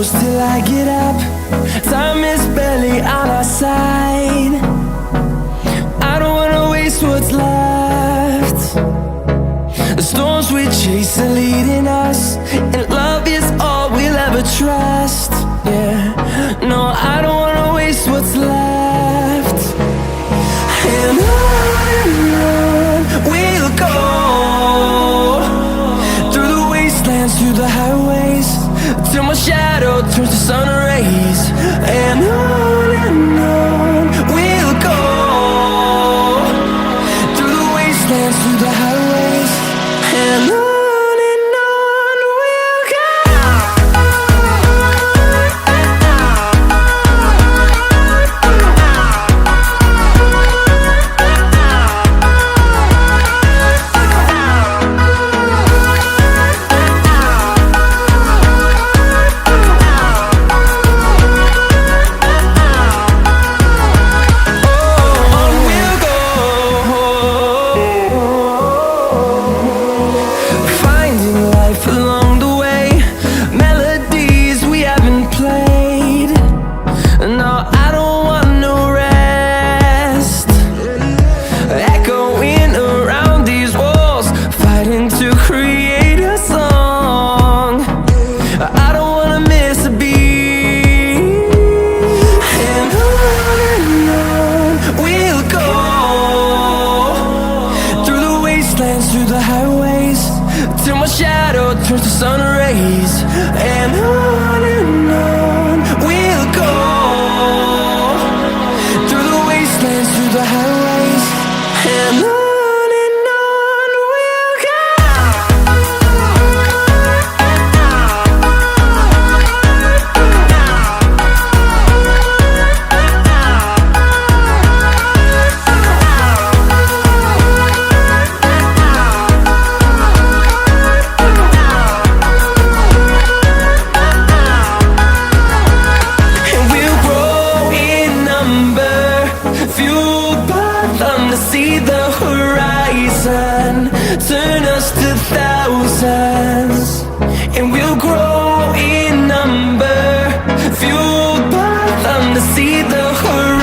close till I get up. Time is barely on our side. I don't wanna waste what's left. The storms we chase are leading us, and love is all we'll ever trust. Yeah, no, I don't wanna waste what's left. And on we'll go, through the wastelands, through the highways, till my shadow turns to sun rays. And on we'll go, through the wastelands, through the highways, and on we'll go. Along the way, melodies we haven't played. No, I don't want no rest. Echoing around these walls, fighting to create a song. I don't wanna miss a beat. And on we'll go, through the wastelands, through the highways, till my shadow turns to sun rays. And on we'll go, through the wastelands, through the highways, and on we'll go. See the horizon, turn us to thousands, and we'll grow in number, fueled by them to see the horizon.